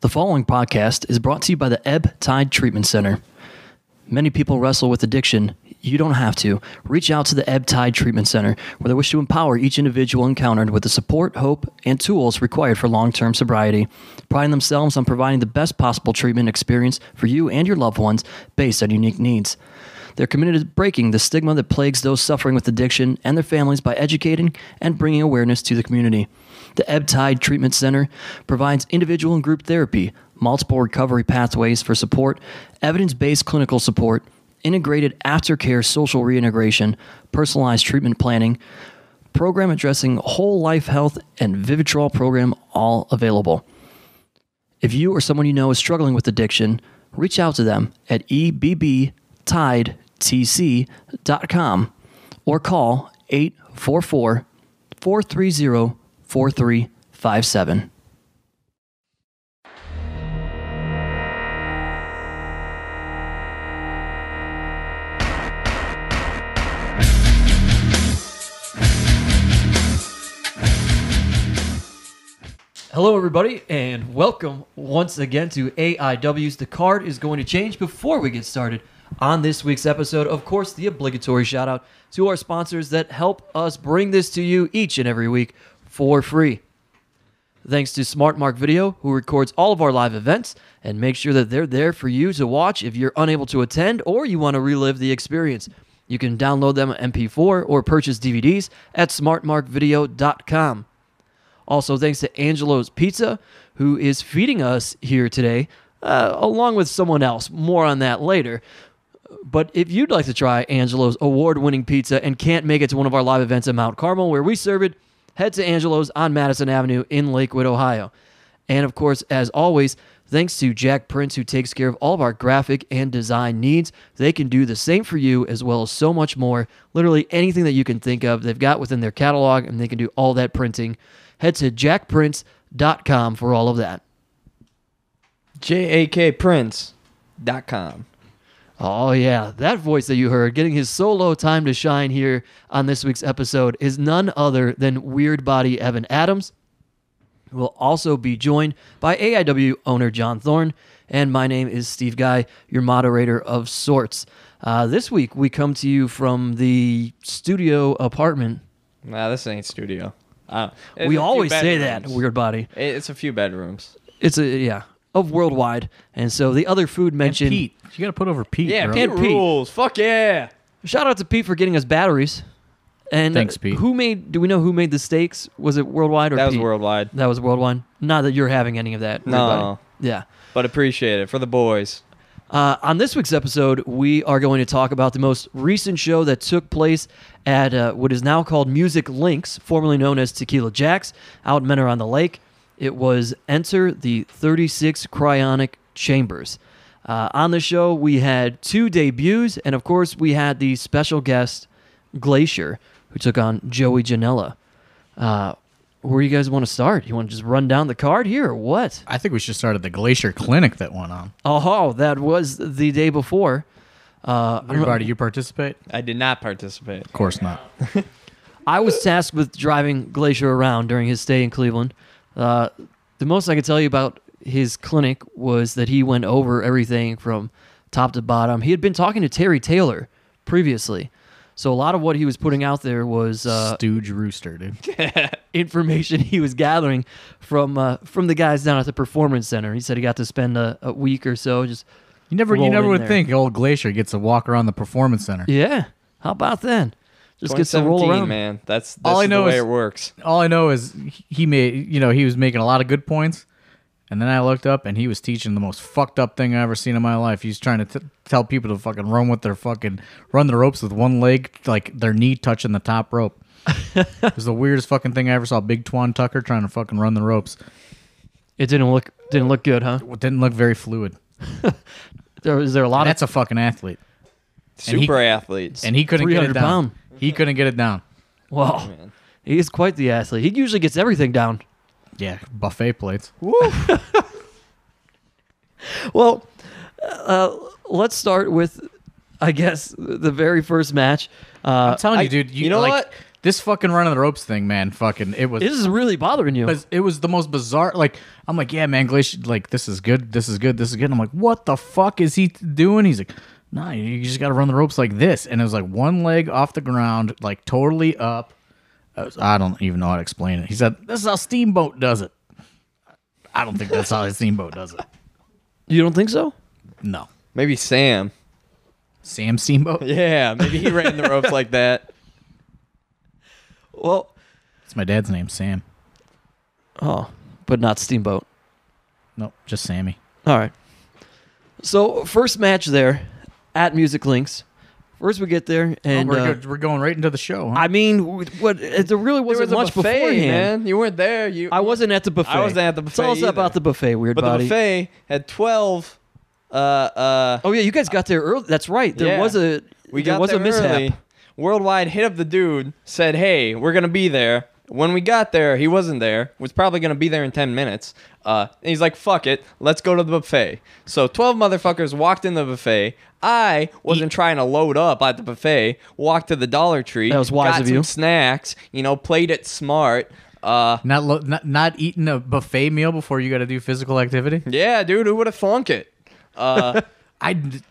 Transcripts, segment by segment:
The following podcast is brought to you by the Ebb Tide Treatment Center. Many people wrestle with addiction. You don't have to. Reach out to the Ebb Tide Treatment Center, where they wish to empower each individual encountered with the support, hope, and tools required for long-term sobriety, priding themselves on providing the best possible treatment experience for you and your loved ones based on unique needs. They're committed to breaking the stigma that plagues those suffering with addiction and their families by educating and bringing awareness to the community. The Ebb Tide Treatment Center provides individual and group therapy, multiple recovery pathways for support, evidence-based clinical support, integrated aftercare social reintegration, personalized treatment planning, program addressing whole life health, and Vivitrol program, all available. If you or someone you know is struggling with addiction, reach out to them at ebbtidetc.com or call 844-430-4357. Hello, everybody, and welcome once again to AIW's. The card is going to change before we get started on this week's episode. Of course, the obligatory shout out to our sponsors that help us bring this to you each and every week for free. Thanks to Smart Mark Video, who records all of our live events and makes sure that they're there for you to watch if you're unable to attend or you want to relive the experience. You can download them at MP4 or purchase DVDs at smartmarkvideo.com. Also, thanks to Angelo's Pizza, who is feeding us here today, along with someone else. More on that later. But if you'd like to try Angelo's award-winning pizza and can't make it to one of our live events at Mount Carmel, where we serve it, head to Angelo's on Madison Avenue in Lakewood, Ohio. And of course, as always, thanks to Jack Prince, who takes care of all of our graphic and design needs. They can do the same for you, as well as so much more. Literally anything that you can think of, they've got within their catalog, and they can do all that printing. Head to jackprince.com for all of that. jakprince.com. Oh, yeah. That voice that you heard, getting his solo time to shine here on this week's episode, is none other than Weirdbody Evan Adams. We'll also be joined by AIW owner John Thorne, and my name is Steve Guy, your moderator of sorts. This week, we come to you from the studio apartment. Nah, this ain't studio. We always say that, Weirdbody. It's a few bedrooms. It's of Worldwide. And so the other food mentioned... And Pete. You got to put over Pete, Yeah, bro. Pete rules. Fuck yeah. Shout out to Pete for getting us batteries. And Thanks, Pete. Do we know who made the steaks? Was it Worldwide or That Pete? was Worldwide. That was Worldwide. Not that you're having any of that. No. Weirdbody. Yeah. But appreciate it for the boys. On this week's episode, we are going to talk about the most recent show that took place at what is now called Music Links, formerly known as Tequila Jack's, out in Mentor-on-the-Lake. It was Enter the 36 Cryonic Chambers. On the show, we had two debuts, and of course, we had the special guest, Glacier, who took on Joey Janela. Where do you guys want to start? You want to just run down the card here, or what? I think we should start at the Glacier Clinic that went on. Oh, that was the day before. Everybody, you participate? I did not participate. Of course not. I was tasked with driving Glacier around during his stay in Cleveland. The most I could tell you about his clinic was that he went over everything from top to bottom. He had been talking to Terry Taylor previously. So a lot of what he was putting out there was Stooge Rooster, dude. information he was gathering from the guys down at the Performance Center. He said he got to spend a week or so just You never would think old Glacier gets to walk around the Performance Center. Yeah. How about then? Just gets to roll around. Man. That's All I know the way is- it works. All I know is he was making a lot of good points, and then I looked up and he was teaching the most fucked up thing I ever seen in my life. He's trying to tell people to fucking run the ropes with one leg, like their knee touching the top rope. It was the weirdest fucking thing I ever saw. Big Twan Tucker trying to fucking run the ropes. It didn't look good, huh? It didn't look very fluid. Is there a lot That's a fucking athlete. Super athletes. And he couldn't get it 300 down. pound. He couldn't get it down. Wow. Man. He is quite the athlete. He usually gets everything down. Yeah, buffet plates. Woo. Well, let's start with, I guess, the very first match. I'm telling you, dude. You know what? This fucking run of the ropes thing, man, fucking, it was. This is really bothering you. It was the most bizarre. Like, I'm like, yeah, man, Glacier, like, this is good. This is good. This is good. And I'm like, what the fuck is he doing? He's like, nah, you just got to run the ropes like this. And it was like one leg off the ground, like totally up. I don't even know how to explain it. He said, this is how Steamboat does it. I don't think that's how Steamboat does it. You don't think so? No. Maybe Sam. Sam Steamboat? Yeah, maybe he ran the ropes like that. Well, It's my dad's name, Sam. oh, but not Steamboat. Nope, just Sammy. All right. So first match there at Music Links. First we get there, and We're going right into the show, huh? I mean, what? There really wasn't There was much a buffet, beforehand. man. You weren't there. I wasn't at the buffet. I wasn't at the buffet Tell us either. about the buffet, Weirdbody. But the buffet had 12. Oh yeah, you guys got there early. That's right. There was a mishap. Early. Worldwide hit up the dude, said, hey, we're going to be there. When we got there, he wasn't there. Was probably going to be there in 10 minutes. And he's like, fuck it. Let's go to the buffet. So 12 motherfuckers walked in the buffet. I wasn't trying to load up at the buffet. Walked to the Dollar Tree. That was wise got of some you. snacks. Played it smart. Not eating a buffet meal before you got to do physical activity. Yeah, dude, who would have thunk it?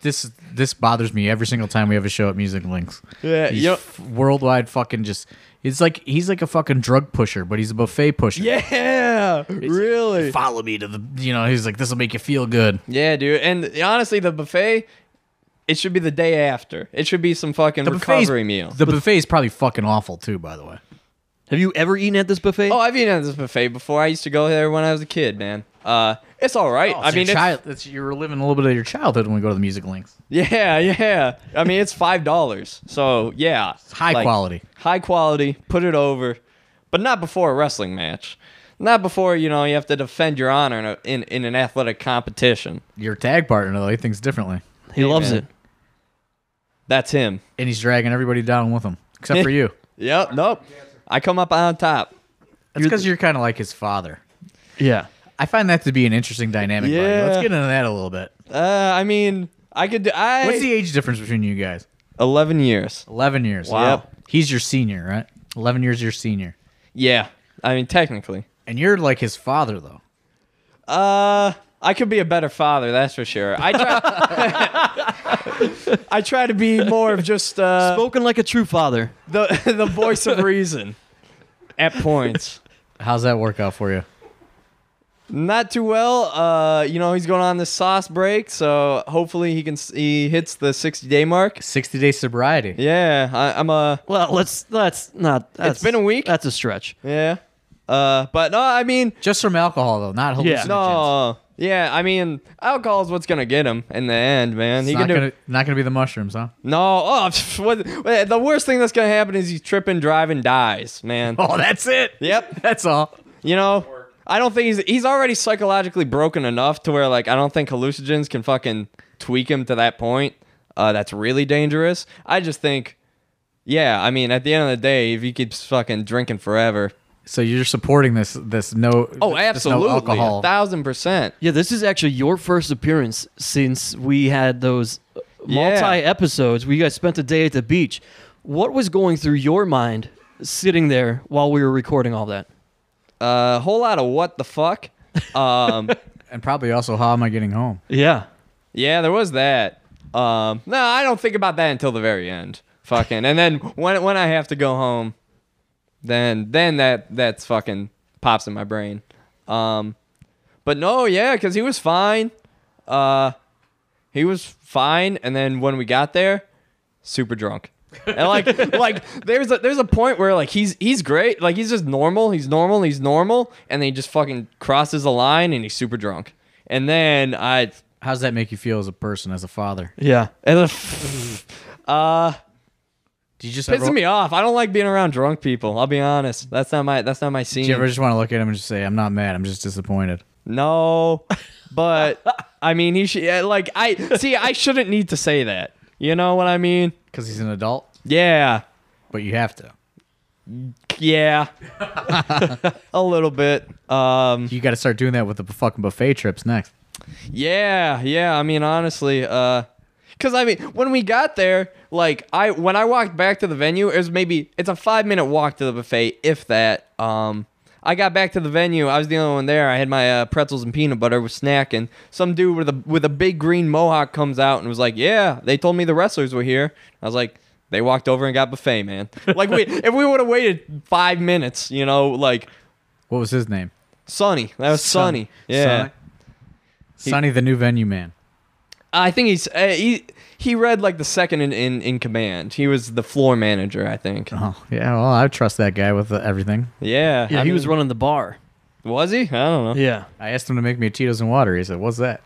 This bothers me every single time we have a show at Music Links. Yeah, He's worldwide fucking just. It's like he's like a fucking drug pusher, but he's a buffet pusher. Yeah, really. Follow me to the. He's like, this will make you feel good. Yeah, dude. And honestly, the buffet, it should be the day after. It should be some fucking recovery meal. The buffet is probably fucking awful too, by the way. Have you ever eaten at this buffet? Oh, I've eaten at this buffet before. I used to go there when I was a kid, man. It's all right. I mean, you're living a little bit of your childhood when we go to the Music Links. yeah. I mean, it's $5. So, yeah. It's high quality. High quality. Put it over. But not before a wrestling match. Not before, you have to defend your honor in an athletic competition. Your tag partner, though, he thinks differently. He loves it. That's him. And he's dragging everybody down with him, except for you. Yep. Nope. I come up on top. That's because you're kind of like his father. Yeah. I find that to be an interesting dynamic. Yeah. Buddy. Let's get into that a little bit. I mean, I could do... What's the age difference between you guys? 11 years. 11 years. Wow. Yep. He's your senior, right? 11 years your senior. Yeah. I mean, technically. And you're like his father, though. I could be a better father, that's for sure. I try to be more of just Spoken like a true father. the voice of reason at points. How's that work out for you? Not too well. He's going on this sauce break, so hopefully he hits the 60-day mark. 60-day sobriety. Yeah, I'm a... Well, let's not. It's been a week. That's a stretch. Yeah. But no, I mean... Just from alcohol, though, not hallucinogens. No. Yeah, I mean, alcohol is what's going to get him in the end, man. It's not gonna be the mushrooms, huh? No. Oh, the worst thing that's going to happen is he's tripping, driving, dies, man. Oh, that's it. Yep. That's all. I don't think he's already psychologically broken enough to where, like, I don't think hallucinogens can fucking tweak him to that point. That's really dangerous. I just think, yeah, I mean, at the end of the day, if he keeps fucking drinking forever. So you're supporting this no? Oh, absolutely, no alcohol. 1,000%. Yeah, this is actually your first appearance since we had those multi-episodes where you guys spent a day at the beach. What was going through your mind sitting there while we were recording all that? A whole lot of what the fuck. And probably also, how am I getting home? Yeah. Yeah, there was that. No, I don't think about that until the very end. Fucking. And then when I have to go home, then that's fucking pops in my brain. But no, yeah, because he was fine. He was fine, and then when we got there, super drunk. And like there's a point where like he's great, like he's just normal, he's normal, and then he just fucking crosses the line and he's super drunk. And then How's that make you feel as a person, as a father? Yeah. and then, Do you just pissing me off. I don't like being around drunk people. I'll be honest. That's not my scene. Do you ever just want to look at him and just say, "I'm not mad. I'm just disappointed"? No, but I mean he should. I shouldn't need to say that. You know what I mean? Because he's an adult. Yeah. But you have to. Yeah. A little bit. You got to start doing that with the fucking buffet trips next. Yeah. I mean, honestly, because Because I mean, when we got there, like when I walked back to the venue, it's a 5-minute walk to the buffet, if that. I got back to the venue. I was the only one there. I had my pretzels and peanut butter, was snacking. Some dude with a big green mohawk comes out and was like, "Yeah, they told me the wrestlers were here." I was like, "They walked over and got buffet, man." Like if we would have waited 5 minutes, like. What was his name? Sonny. That was Sonny. Yeah. Sonny, the new venue man. I think he read like the second in command. He was the floor manager, I think. Oh, yeah. Well, I trust that guy with everything. Yeah. Yeah, he was running the bar. Was he? I don't know. Yeah. I asked him to make me a Tito's and water. He said, "What's that?"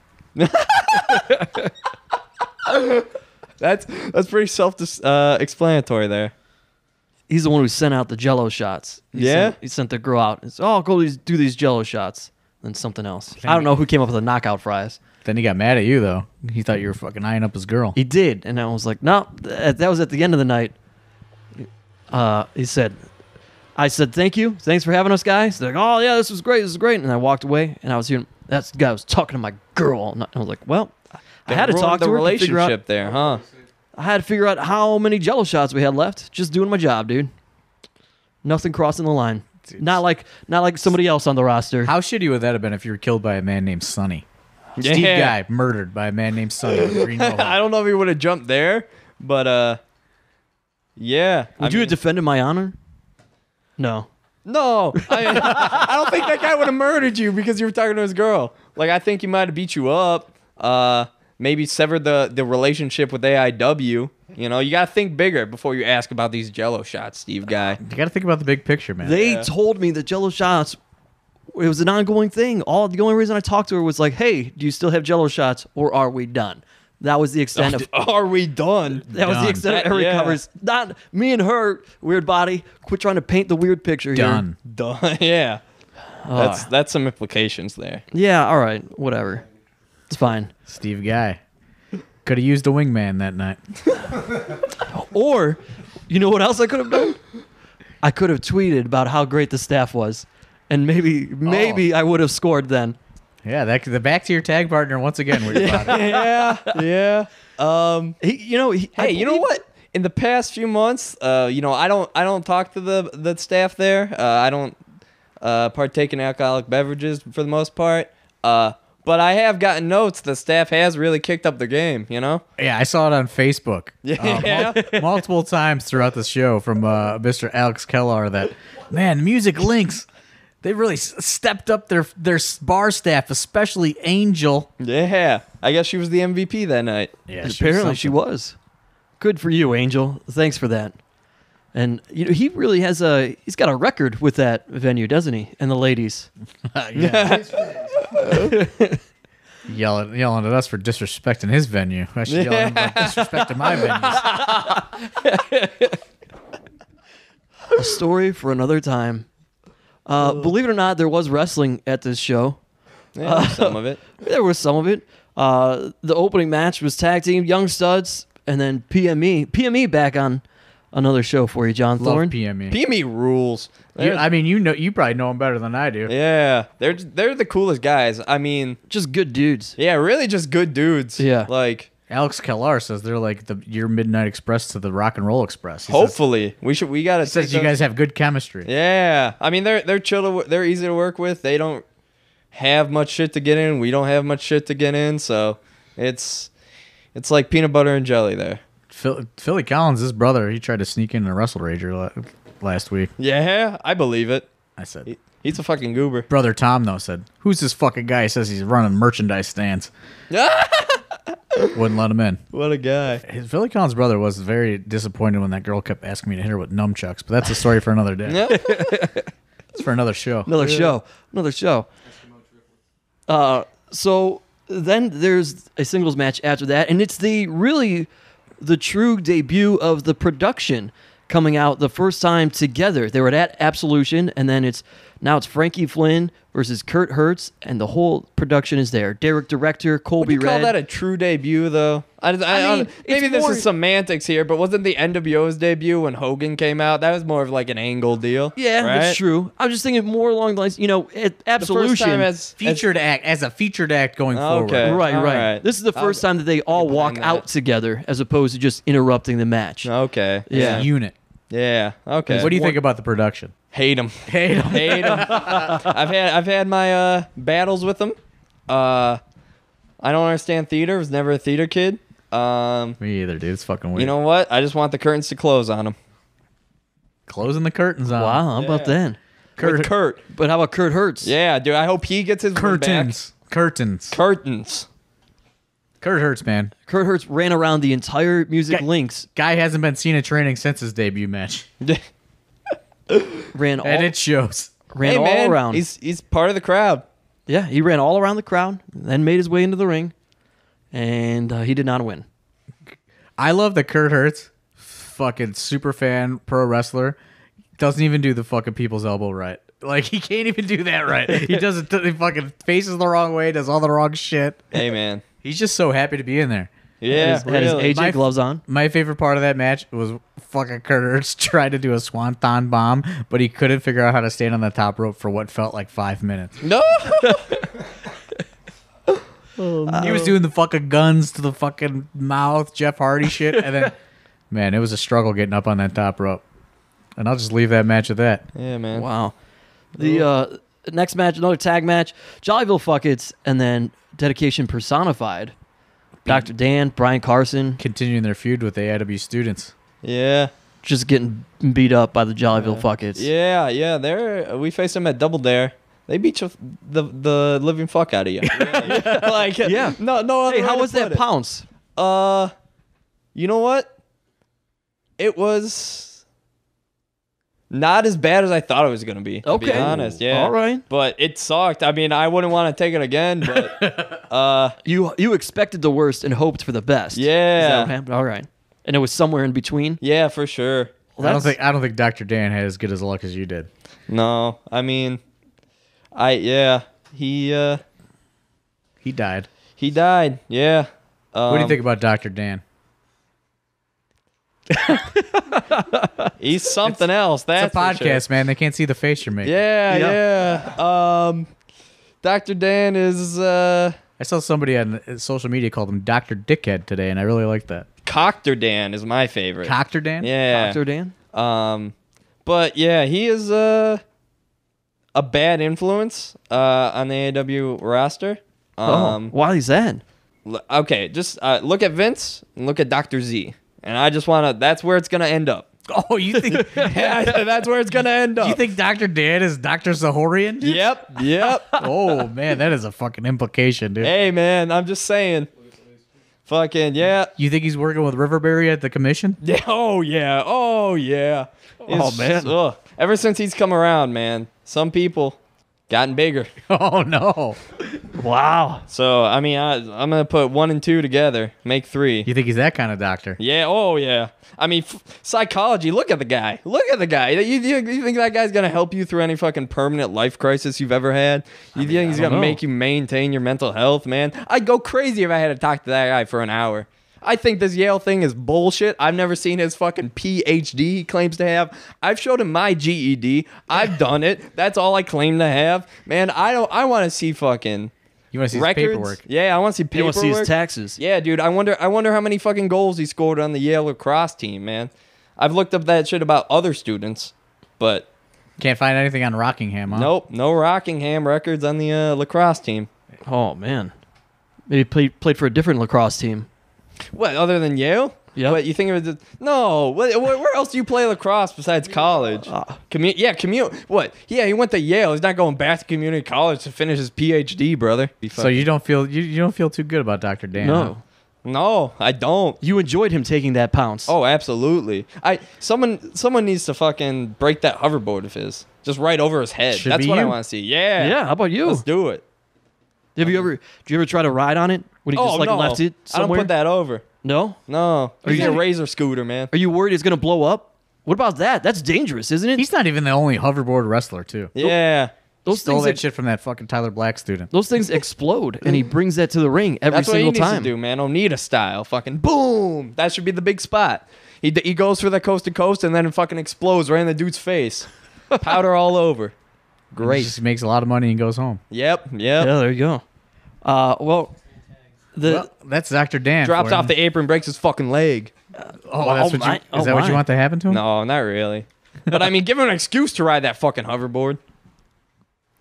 That's pretty self-explanatory there. He's the one who sent out the Jello shots. He sent the girl out. It's, "Oh, go do these Jello shots." Then something else. I don't know who came up with the knockout fries. Then he got mad at you, though. He thought you were fucking eyeing up his girl. He did, and I was like, "No, that was at the end of the night." He said, "I said thank you, thanks for having us, guys." They're like, "Oh yeah, this was great, and I walked away, and I was hearing that guy was talking to my girl, and I was like, "Well, I had to talk to the her relationship there, huh?" I had to figure out how many Jello shots we had left. Just doing my job, dude. Nothing crossing the line. Dude. Not like somebody else on the roster. How shitty would that have been if you were killed by a man named Sonny? Yeah. Steve Guy murdered by a man named Sonny. With a green mohawk. I don't know if he would have jumped there, but yeah. Would you have defended my honor? No. No, I don't think that guy would have murdered you because you were talking to his girl. Like, I think he might have beat you up. Maybe severed the relationship with AIW. You got to think bigger before you ask about these Jello shots, Steve Guy. You got to think about the big picture, man. They told me that Jello shots, it was an ongoing thing. The only reason I talked to her was like, "Hey, do you still have Jello shots, or are we done?" That was the extent of. Are we done? That was the extent of Eric covers. Not me and her. Weirdbody. Quit trying to paint the weird picture here. Done. Yeah. That's some implications there. Yeah. All right. Whatever. It's fine. Steve Guy could have used a wingman that night. Or, you know what else I could have done? I could have tweeted about how great the staff was, and maybe I would have scored then. Yeah, the back to your tag partner once again. Yeah. Hey, you know what? In the past few months, I don't talk to the staff there. I don't partake in alcoholic beverages for the most part. But I have gotten notes the staff has really kicked up the game, Yeah, I saw it on Facebook. Yeah. Multiple times throughout the show from Mr. Alex Kellar that, man, Music Links, they really stepped up their bar staff, especially Angel. Yeah. I guess she was the MVP that night. Yeah, apparently she was. Good for you, Angel. Thanks for that. And he really he's got a record with that venue, doesn't he? And the ladies. Yeah. Yelling at us for disrespecting his venue. I should yell at him about disrespecting my venues. A story for another time. Believe it or not, there was wrestling at this show. Yeah, some of it. There was some of it. The opening match was tag team Young Studs, and then PME. PME back on another show for you, John Love Thorne. PME. PME rules. You probably know him better than I do. Yeah, they're the coolest guys. I mean, Just good dudes. yeah, really just good dudes. Yeah. Like, Alex Kellar says they're like your Midnight Express to the Rock and Roll Express. hopefully, we gotta. Says you guys have good chemistry. Yeah, I mean they're chill. They're easy to work with. They don't have much shit to get in. We don't have much shit to get in. So it's like peanut butter and jelly there. Philly Collins, his brother, he tried to sneak in a Wrestle Rager last week. Yeah, I believe it. I said, He's a fucking goober. Brother Tom though said, "Who's this fucking guy?" He says he's running merchandise stands. Wouldn't let him in. What a guy. His Philly Collins' brother was very disappointed when that girl kept asking me to hit her with nunchucks, but that's a story for another day. Yeah. It's for another show. Another show. So then there's a singles match after that, and it's the true debut of the production coming out the first time together. They were at Absolution, and then it's Now it's Frankie Flynn versus Kurt Hertz, and the whole production is there. Derek Director, Colby Would you call Red. that a true debut, though? I mean, maybe it's this more- is semantics here, but wasn't the NWO's debut when Hogan came out? That was more of like an angle deal. Yeah, right? that's true. I'm just thinking more along the lines, Absolution. Featured act as a featured act going forward. Okay. Right. All right. This is the first time that they all walk behind out that. together as opposed to just interrupting the match. Okay. Yeah. Unit. Yeah. Okay. What do you think about the production? Hate him. Hate 'em. Hate him. I've had my battles with him. I don't understand theater. Was never a theater kid. Me either, dude. It's fucking weird. You know what? I just want the curtains to close on him. Closing the curtains on. Wow, how about that? With Kurt. But how about Kurt Hertz? Yeah, dude. I hope he gets his win back. Curtains. Curtains. Kurt Hertz, man. Kurt Hertz ran around the entire music Guy- links, Guy hasn't been seen at training since his debut match. ran all, And it shows. ran Hey, all man, around. He's part of the crowd. Yeah, he ran all around the crowd, then made his way into the ring, and he did not win. I love that Kurt Hertz, fucking super fan, pro wrestler, doesn't even do the fucking people's elbow right. Like, he can't even do that right. He does it. He fucking faces the wrong way, does all the wrong shit. Hey, man. He's just so happy to be in there. Yeah, Had his really. AJ gloves on. My favorite part of that match was fucking Kurt Hertz tried to do a swanton bomb, but he couldn't figure out how to stand on the top rope for what felt like 5 minutes. No. He was doing the fucking guns to the fucking mouth, Jeff Hardy shit, and then, man, it was a struggle getting up on that top rope. And I'll just leave that match at that. Yeah, man. Wow. The next match, another tag match, Jollyville Fuckets, and then Dedication Personified. Dr. Dan, Brian Carson, Continuing their feud with the AIW students. Yeah. just getting beat up by the Jollyville Fuckets. Yeah. We faced them at Double Dare. They beat the living fuck out of you. Like, Yeah. No. Hey, other how way was to that put it. pounce? You know what? It was not as bad as I thought it was going to be. To be Okay. honest, yeah. All right. But it sucked. I mean, I wouldn't want to take it again, but You expected the worst and hoped for the best. Yeah. Is that what happened? All right. And it was somewhere in between. yeah, for sure. Well, I don't think Dr. Dan had as good as luck as you did. No, I mean, he He died. died. Yeah. What do you think about Dr. Dan? He's something else. That's It's a podcast, man. They can't see the face you're making. Yeah. Dr. Dan is I saw somebody on social media called him Dr. Dickhead today, and I really liked that. Coctor Dan is my favorite. Dr. Dan? Yeah. Dr. Dan? But yeah, he is a bad influence on the AIW roster. Why is that? Okay, just look at Vince and look at Dr. Z. And I just want to, that's where it's going to end up. Oh, you think That's where it's going to end up. you think Dr. Dan is Dr. Sahorian? Yep. Oh, man, that is a fucking implication, dude. Hey, man, I'm just saying. Fucking, yeah. You think he's working with Riverberry at the commission? Yeah. Oh, yeah. Oh, yeah. Oh, man. Ugh. Ever since he's come around, man, some people gotten bigger. Oh, no. Wow. So, I mean, I'm going to put 1 and 2 together, make 3. You think he's that kind of doctor? Yeah. Oh, yeah. I mean, psychology. Look at the guy. You think that guy's gonna help you through any fucking permanent life crisis you've ever had? You think he's gonna make you maintain your mental health, man? I'd go crazy if I had to talk to that guy for an hour. I think this Yale thing is bullshit. I've never seen his fucking PhD he claims to have. I've showed him my GED. I've done it. That's all I claim to have. Man, I want to see fucking You want to see his records. paperwork? Yeah, I want to see You paperwork. want to see his taxes? Yeah, dude. I wonder how many fucking goals he scored on the Yale lacrosse team, man. I've looked up that shit about other students, but Can't find anything on Rockingham, huh? nope, no Rockingham records on the lacrosse team. Oh, man. Maybe played for a different lacrosse team. What, other than Yale? Yep. What, you think it was no? Where else do you play lacrosse besides college? Commute. What? Yeah, he went to Yale. He's not going back to community college to finish his PhD, brother. So you don't feel you don't feel too good about Dr. Dan? huh? No. No, I don't. You enjoyed him taking that pounce. Oh, absolutely. Someone needs to fucking break that hoverboard of his. Just right over his head. Should That's be what I you. want to see. Yeah. Yeah, how about you? Let's do it. Did you ever try to ride on it? When he just no. left it I don't somewhere? put that over. No? No. He's you- a razor scooter, man. Are you worried it's going to blow up? What about that? That's dangerous, isn't it? He's not even the only hoverboard wrestler, too. Yeah. Those Stole things that shit from that fucking Tyler Black student. Those things explode, and he brings that to the ring every That's what he single needs time. to do, man. Onita style. Fucking boom. That should be the big spot. He goes for the coast to coast, and then it fucking explodes right in the dude's face. Powder all over. He Great. just makes a lot of money and goes home. Yep. Yeah, there you go. Well, that's Dr. Dan. Drops for you. off the apron, breaks his fucking leg. Is that what you want to happen to him? No, not really. But I mean, give him an excuse to ride that fucking hoverboard.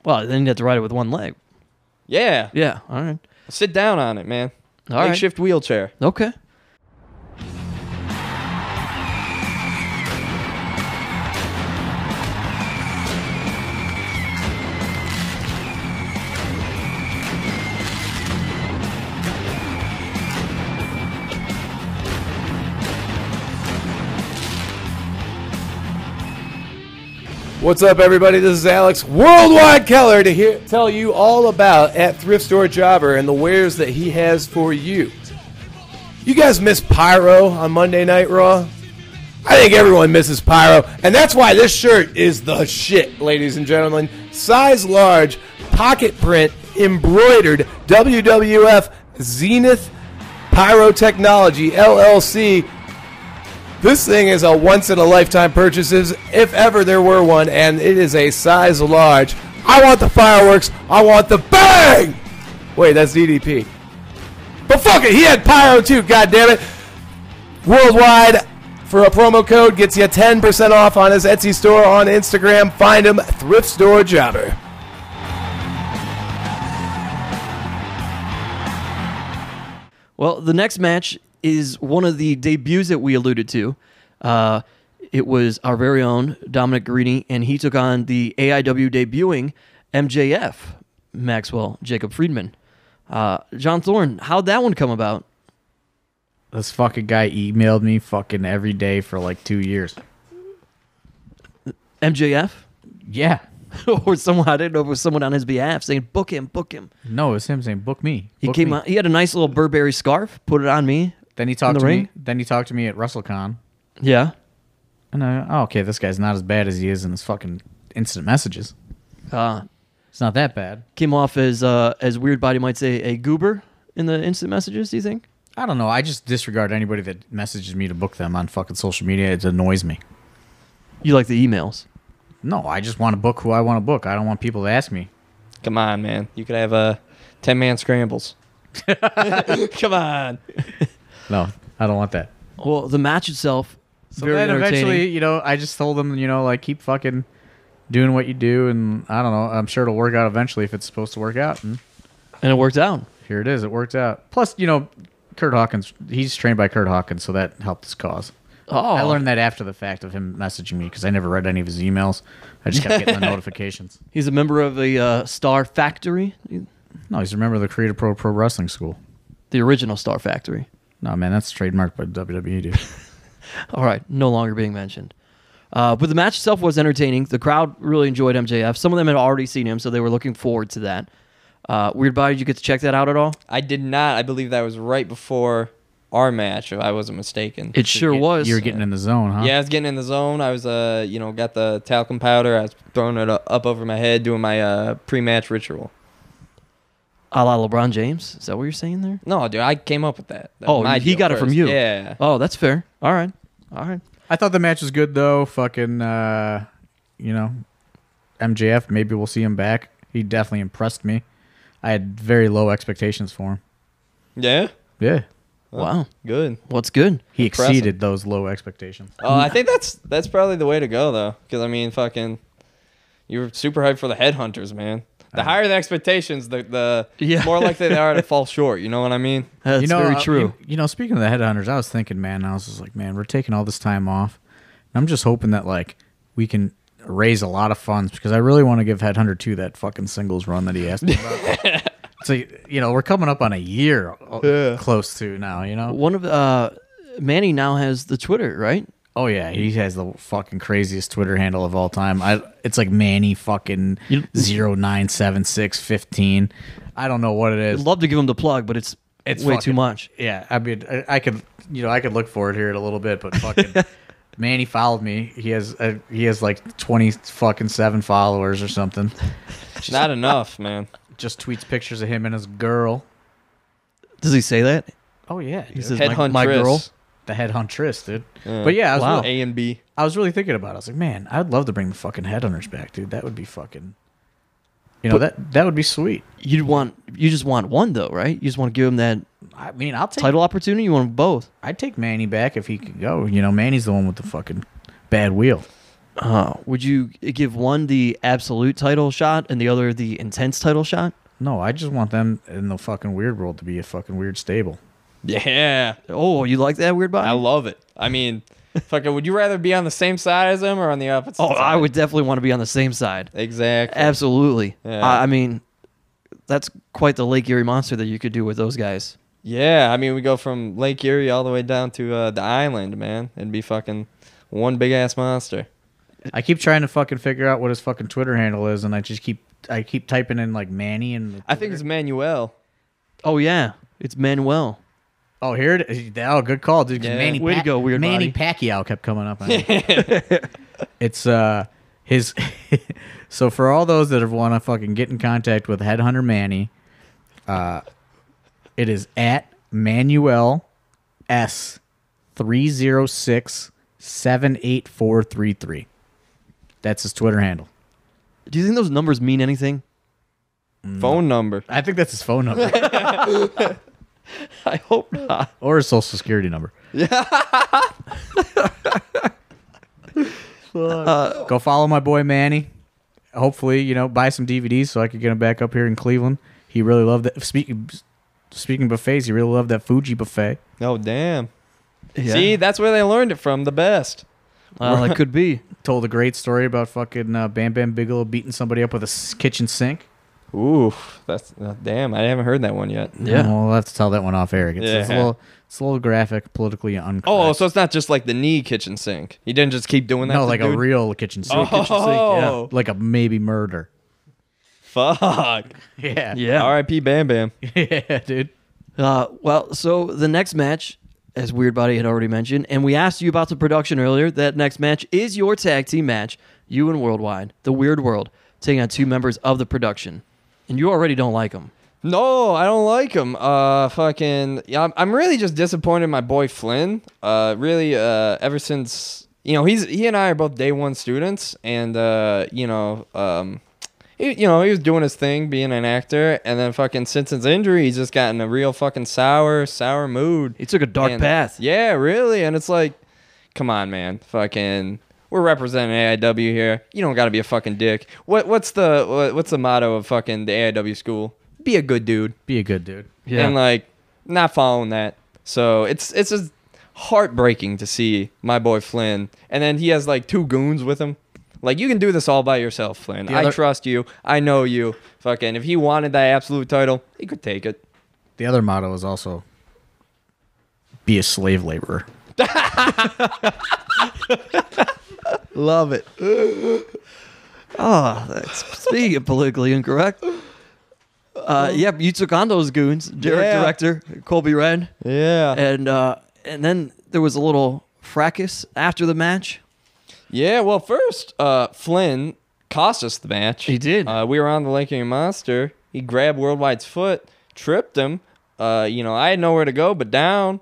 well, then you have to ride it with one leg. Yeah. Yeah, all right. Sit down on it, man. All right. Makeshift wheelchair. Okay. What's up, everybody? This is Alex Worldwide Keller to tell you all about at Thrift Store Jobber and the wares that he has for you. You guys miss Pyro on Monday Night Raw? I think everyone misses Pyro, and that's why this shirt is the shit, ladies and gentlemen. Size large, pocket print, embroidered WWF Zenith Pyrotechnology LLC. This thing is a once-in-a-lifetime purchases, if ever there were one, and it is a size large. I want the fireworks. I want the bang! Wait, that's DDP. But fuck it, he had pyro too, goddammit. Worldwide, for a promo code, gets you 10% off on his Etsy store on Instagram. Find him, Thrift Store Jobber. Well, the next match is one of the debuts that we alluded to. It was our very own Dominic Guarini, and he took on the AIW debuting MJF, Maxwell Jacob Friedman. John Thorne, how'd that one come about? This fucking guy emailed me fucking every day for like 2 years. MJF? Yeah. Or someone, I didn't know if it was someone on his behalf saying, book him, book him. No, it was him saying, book me. He Book came me. out, he had a nice little Burberry scarf, put it on me. Then he talked the to ring? me. Then he talked to me at WrestleCon. Yeah. And okay, this guy's not as bad as he is in his fucking instant messages. It's not that bad. Came off as Weirdbody might say, a goober in the instant messages, do you think? I don't know. I just disregard anybody that messages me to book them on fucking social media. It annoys me. You like the emails? No, I just want to book who I want to book. I don't want people to ask me. Come on, man. You could have 10-man scrambles. Come on. No, I don't want that. Well, the match itself, So very then entertaining. eventually, I just told them, like, keep fucking doing what you do, and I don't know. I'm sure it'll work out eventually if it's supposed to work out. And And it worked out. here it is. It worked out. Plus, Kurt Hawkins, he's trained by Kurt Hawkins, so that helped his cause. Oh, I learned that after the fact of him messaging me because I never read any of his emails. I just kept getting the notifications. He's a member of the Star Factory, No, he's a member of the Creative Pro Wrestling School. the original Star Factory. No, man, that's trademarked by WWE, dude. All right, no longer being mentioned. But the match itself was entertaining. The crowd really enjoyed MJF. Some of them had already seen him, so they were looking forward to that. Weirdbody, did you get to check that out at all? I did not. I believe that was right before our match, if I wasn't mistaken. It sure was. You were getting in the zone, huh? Yeah, I was getting in the zone. I was, got the talcum powder. I was throwing it up over my head, doing my pre-match ritual. A la LeBron James? Is that what you're saying there? No, dude, I came up with that. That Oh, was my he deal got it from first. you. Yeah. Oh, that's fair. All right. I thought the match was good, though. Fucking, MJF, maybe we'll see him back. He definitely impressed me. I had very low expectations for him. Yeah? Yeah. Wow. Good. What's good? He Impressive. exceeded those low expectations. Oh, I think that's probably the way to go, though. Because, I mean, fucking, you were super hyped for the Headhunters, man. The higher the expectations, the more likely they are to fall short. You know what I mean? That's very true. Speaking of the Headhunters, I was thinking, man, I was just like, man, we're taking all this time off. And I'm just hoping that, like, we can raise a lot of funds because I really want to give Headhunter 2 that fucking singles run that he asked me about. So, we're coming up on a year close to now, One of Manny now has the Twitter, right? Oh, yeah. He has the fucking craziest Twitter handle of all time. It's like Manny fucking 097615. I don't know what it I'd is. love to give him the plug, but it's way too fucking- much. Yeah. I mean, I could look for it here in a little bit, but fucking, Manny followed me. He has like 27 followers or something. Not enough, man. Just tweets pictures of him and his girl. Does he say that? Oh yeah, He dude. says Headhuntress. my girl. The Headhuntress, dude. But yeah, Wow. A and B. I was really thinking about it. I was like, man, I'd love to bring the fucking Headhunters back, dude. That would be fucking. That would be sweet. You just want one though, right? You just want to give him that I mean, I'll take. title opportunity. You want them both. I'd take Manny back if he could go. Manny's the one with the fucking bad wheel. Would you give one the absolute title shot and the other the intense title shot? No, I just want them in the fucking weird world to be a fucking weird stable. Yeah. Oh, you like that, Weirdbody? I love it. I mean, fucking, would you rather be on the same side as him or on the opposite side? I would definitely want to be on the same side. Exactly. Absolutely. Yeah. I mean, that's quite the Lake Erie monster that you could do with those guys. Yeah, I mean, we go from Lake Erie all the way down to the island, man. It'd be fucking one big-ass monster. I keep trying to fucking figure out what his fucking Twitter handle is, and I keep typing in like Manny and. I think it's Manuel. Oh yeah, it's Manuel. Oh, here it is. Oh, good call, dude. 'Cause Yeah. Manny Way to go, Weirdbody. Manny Pacquiao kept coming up. On it. It's his. So for all those that want to fucking get in contact with Headhunter Manny, it is at Manuel S 306-78433. That's his Twitter handle. Do you think those numbers mean anything? Phone number. I think that's his phone number I hope not. or his social security number. Go follow my boy Manny. Hopefully, buy some DVDs so I could get him back up here in Cleveland. He really loved that. Speaking buffets, he really loved that Fuji buffet. Oh, damn. Yeah. See, that's where they learned it from, the best. Well, it could be. Told a great story about fucking Bam Bam Bigelow beating somebody up with a kitchen sink. Ooh, that's damn. I haven't heard that one yet. Yeah. Well, we'll have to tell that one off air. It's Yeah. a little graphic, politically incorrect. Oh, so it's not just like the knee kitchen sink. You didn't just keep doing that. no, to like a dude? real kitchen sink. Oh. Like a maybe murder. Fuck. Yeah. Yeah. R.I.P. Bam Bam. Yeah, dude. Well, so the next match, as Weirdbody had already mentioned, and we asked you about the production earlier, that next match is your tag team match, you and Worldwide, the Weird World, taking on two members of the production. And you already don't like them. No, I don't like him. Yeah, I'm really just disappointed in my boy Flynn. Really, ever since he and I are both day one students, and he was doing his thing, being an actor, and then fucking since his injury, he's just gotten a real fucking sour mood. He took a dark path. Yeah, really, and it's like, come on, man, fucking. We're representing AIW here. You don't got to be a fucking dick. What's the motto of fucking the AIW school? Be a good dude. Be a good dude. Yeah. And like not following that. So it's just heartbreaking to see my boy Flynn. And then he has like two goons with him. Like, you can do this all by yourself, Flynn. I trust you. I know you. Fucking if he wanted that absolute title, he could take it. The other motto is also be a slave laborer. Love it. Speaking of politically incorrect. Yep, you took on those goons. Director Colby Red. Yeah. And then there was a little fracas after the match. Yeah, well, first, Flynn cost us the match. He did. We were on the Lake Erie Monster. He grabbed Worldwide's foot, tripped him. I had nowhere to go but down.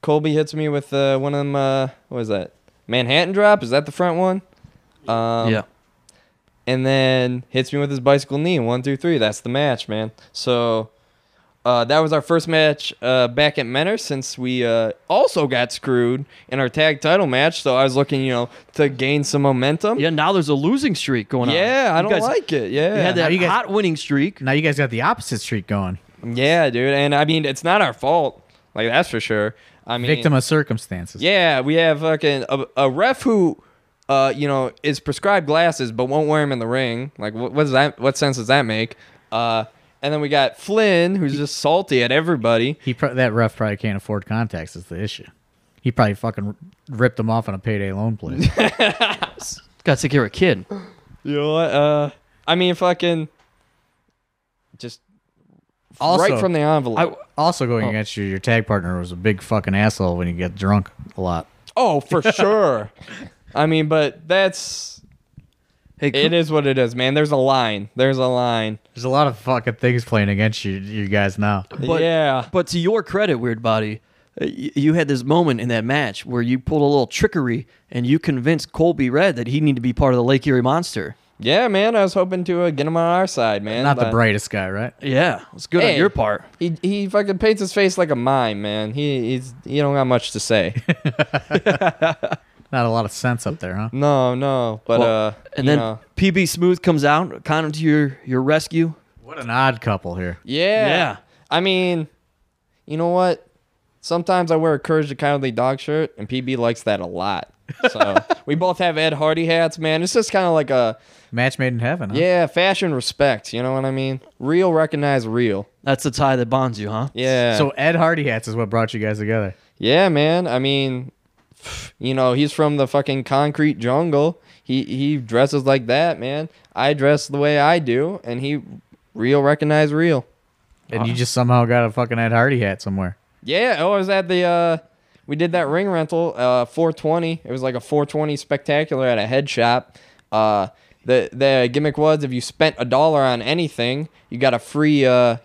Colby hits me with one of them, what was that? Manhattan drop? Is that the front one? Yeah. And then hits me with his bicycle knee. 1, 2, 3. That's the match, man. So that was our first match back at Menor since we also got screwed in our tag title match. So I was looking, to gain some momentum. Yeah, now there's a losing streak going on. Yeah, I You don't guys- like it. Yeah. You had that you guys- hot winning streak. Now you guys got the opposite streak going. Yeah, dude. And I mean, it's not our fault. Like, that's for sure. I mean, Victim of circumstances. yeah, we have fucking a ref who, is prescribed glasses but won't wear them in the ring. Like, what does that? What sense does that make? And then we got Flynn, who's just salty at everybody. That ref probably can't afford contacts is the issue. He probably fucking ripped them off on a payday loan play. Got to take care of a kid. You know what? I mean, fucking, just Also- right from the envelope. Also going against you, your tag partner was a big fucking asshole when you get drunk a lot. Oh, for sure. I mean, but that's... Hey, It is what it is, man. There's a line. There's a line. There's a lot of fucking things playing against you guys now. But, yeah. But to your credit, Weirdbody, you had this moment in that match where you pulled a little trickery and you convinced Colby Red that he needed to be part of the Lake Erie Monster. Yeah, man. I was hoping to get him on our side, man. Not the brightest guy, right? Yeah, it's good on your part. He fucking paints his face like a mime, man. He don't got much to say. Not a lot of sense up there, huh? No. But Well, and then PB Smooth comes out, kind of to your rescue. What an odd couple here. Yeah. I mean, you know what? Sometimes I wear a Courage the Cowardly Dog shirt, and PB likes that a lot. So we both have Ed Hardy hats, man. It's just kind of like a Match made in heaven, huh? yeah, fashion respect. You know what I mean? Real recognize real. That's the tie that bonds you, huh? Yeah. So Ed Hardy hats is what brought you guys together. yeah, man. I mean, you know, he's from the fucking concrete jungle. He dresses like that, man. I dress the way I do, and he real recognize real. And you just somehow got a fucking Ed Hardy hat somewhere. Yeah, I was at the we did that ring rental 420. It was like a 420 spectacular at a head shop. The gimmick was if you spent $1 on anything, you got a free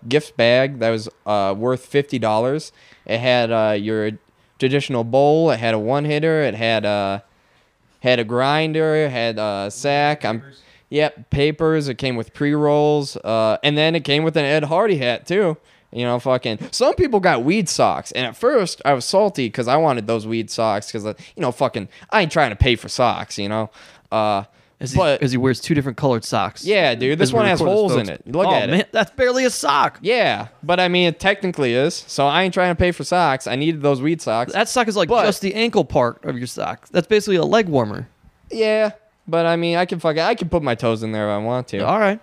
gift bag that was worth $50. It had your traditional bowl, it had a one hitter, it had a grinder, it had a sack. Yep, papers. It came with pre-rolls, and then it came with an Ed Hardy hat too. You know, fucking. Some people got weed socks, and at first I was salty because I wanted those weed socks because, you know, fucking, I ain't trying to pay for socks, you know. As But he wears two different colored socks. yeah, dude, this As we one has record this, holes in folks. it. Look at man, it. that's barely a sock. Yeah, but I mean, it technically is. So I ain't trying to pay for socks. I needed those weed socks. That sock is like But- just the ankle part of your sock. That's basically a leg warmer. Yeah, but I mean, I can put my toes in there if I want to. All right.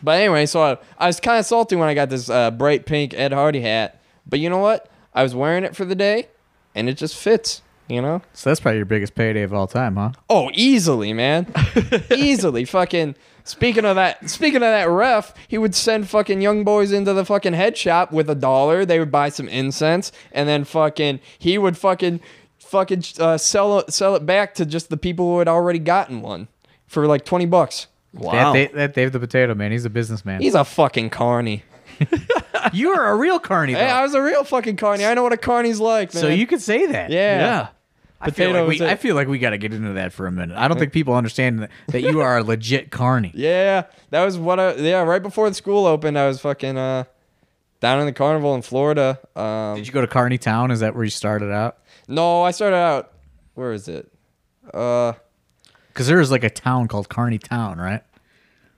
But anyway, so I was kind of salty when I got this bright pink Ed Hardy hat. But you know what? I was wearing it for the day, and it just fits. You know? So that's probably your biggest payday of all time, huh? Oh, easily, man. Easily. Fucking speaking of that ref, he would send fucking young boys into the fucking head shop with $1. They would buy some incense, and then fucking he would fucking sell it back to just the people who had already gotten one for like $20. Wow. That Dave the Potato Man, he's a businessman. He's a fucking carny. You are a real carny, though. Hey, I was a real fucking carny. I know what a carny's like, man. So you could say that. Yeah. I feel Potato like we got to get into that for a minute. I don't think people understand that you are a legit carny. Yeah, that was what right before the school opened, I was fucking down in the Carnival in Florida. Did you go to Carny Town? Is that where you started out? No, I started out, where is it? Because there is like a town called Carny Town, right?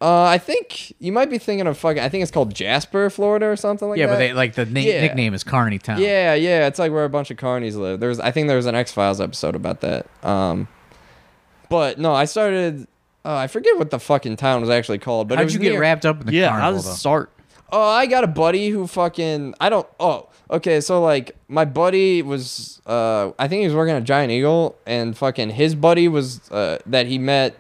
I think you might be thinking of I think it's called Jasper, Florida or something like that. Yeah, but they like the Yeah. nickname is Carny Town. Yeah, it's like where a bunch of carnies live. I think there was an X-Files episode about that. But no, I started, I forget what the fucking town was actually called. But it How'd was you get near- wrapped up in the Yeah, how carnival, does it though? start? Oh, I got a buddy who okay, so like my buddy was I think he was working at Giant Eagle, and fucking his buddy was that he met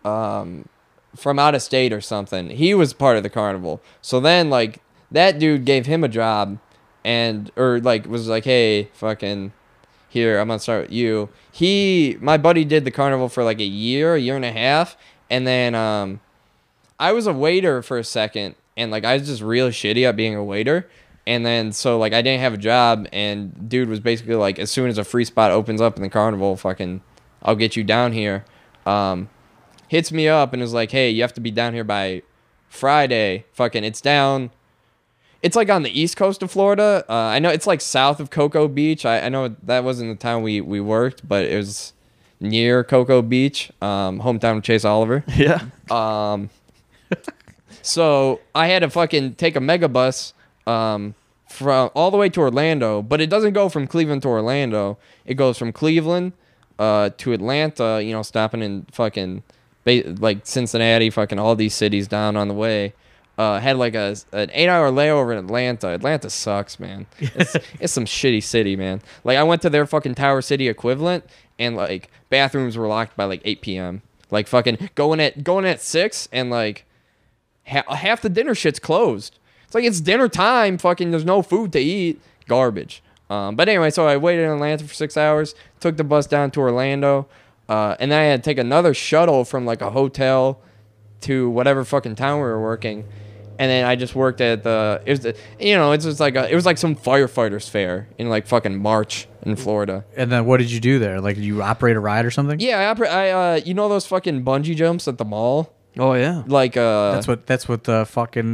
from out of state or something. He was part of the carnival. So then like that dude gave him a job was like, "Hey, fucking here, I'm going to start with you." My buddy did the carnival for like a year and a half, and then I was a waiter for a second. And, like, I was just real shitty at being a waiter. And then, so, like, I didn't have a job. And dude was basically like, as soon as a free spot opens up in the carnival, fucking, I'll get you down here. Hits me up and is like, "Hey, you have to be down here by Friday." Fucking, it's like on the east coast of Florida. I know it's like south of Cocoa Beach. I know that wasn't the town we worked, but it was near Cocoa Beach, hometown of Chase Oliver. Yeah. So I had to fucking take a megabus from all the way to Orlando, but it doesn't go from Cleveland to Orlando. It goes from Cleveland to Atlanta, you know, stopping in fucking like Cincinnati, fucking all these cities down on the way. Had like an 8-hour layover in Atlanta. Atlanta sucks, man. It's some shitty city, man. Like I went to their fucking Tower City equivalent, and like bathrooms were locked by like 8 p.m. Like fucking going at 6, and like half the dinner shit's closed. It's like it's dinner time. Fucking, there's no food to eat. Garbage. But anyway, so I waited in Atlanta for 6 hours, took the bus down to Orlando, and then I had to take another shuttle from like a hotel to whatever fucking town we were working. And then I just worked at it's just like it was like some firefighters fair in like fucking March in Florida. And then what did you do there? Like, did you operate a ride or something? Yeah, you know those fucking bungee jumps at the mall? Oh yeah. Like That's what the fucking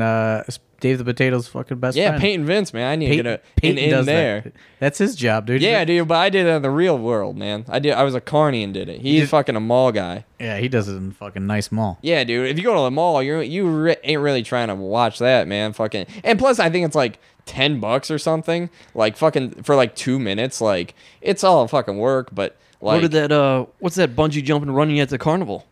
Dave the Potato's fucking best friend. Yeah, Peyton Vince, man. I need to get Peyton in does there. That. That's his job, dude. Yeah, dude, but I did it in the real world, man. I was a carny and did it. He's fucking a mall guy. Yeah, he does it in a fucking nice mall. Yeah, dude. If you go to the mall, ain't really trying to watch that, man. Fucking, and plus, I think it's like $10 or something. Like fucking for like 2 minutes. Like it's all fucking work, but like. What's that bungee jumping running at the carnival?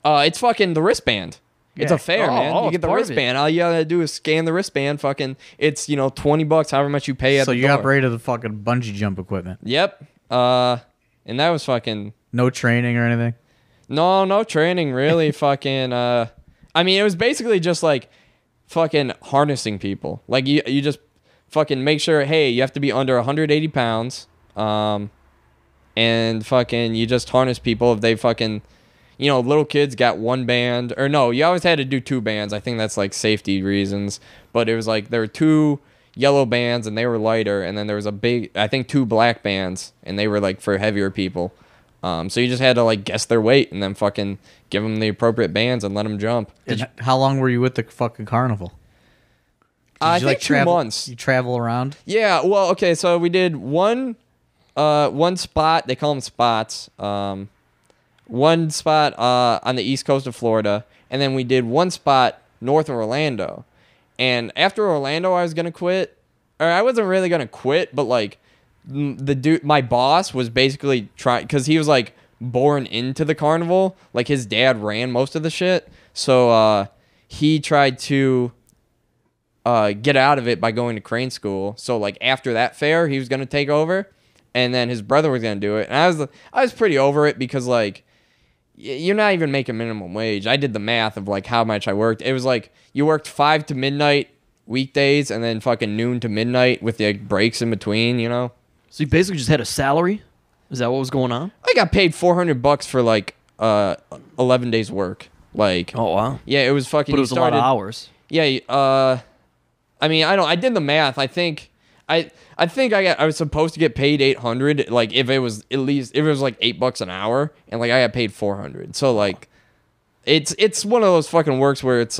It's fucking the wristband. It's a fair, man. You get the wristband. All you gotta do is scan the wristband. Fucking, it's $20, however much you pay at the door. So you operated the fucking bungee jump equipment. Yep. And that was fucking. No training or anything. No training really. Fucking. I mean, it was basically just like, fucking harnessing people. Like you just fucking make sure. Hey, you have to be under 180 pounds. And fucking, you just harness people if they fucking. Little kids got one band. Or no, you always had to do 2 bands. I think that's like safety reasons. But it was like there were 2 yellow bands and they were lighter. And then there was I think 2 black bands. And they were like for heavier people. So you just had to like guess their weight and then fucking give them the appropriate bands and let them jump. How long were you with the fucking carnival? I think 2 months. You travel around? Yeah, well, okay, so we did one spot. They call them spots. One spot on the east coast of Florida, and then we did one spot north of Orlando. And after Orlando, I was gonna quit, or I wasn't really gonna quit, but like the dude, my boss, was basically trying, because he was like born into the carnival. Like his dad ran most of the shit, so he tried to get out of it by going to crane school. So like after that fair, he was gonna take over, and then his brother was gonna do it. And I was pretty over it because like. You're not even making minimum wage. I did the math of like how much I worked. It was like you worked 5 to midnight weekdays and then fucking noon to midnight with the breaks in between, So you basically just had a salary? Is that what was going on? I got paid $400 for like 11 days work. Like, oh wow. Yeah, it was fucking. But it was a lot of hours. Yeah, I mean, I did the math. I think I was supposed to get paid $800, like if it was like $8 an hour, and like I got paid $400. So like, it's one of those fucking works where it's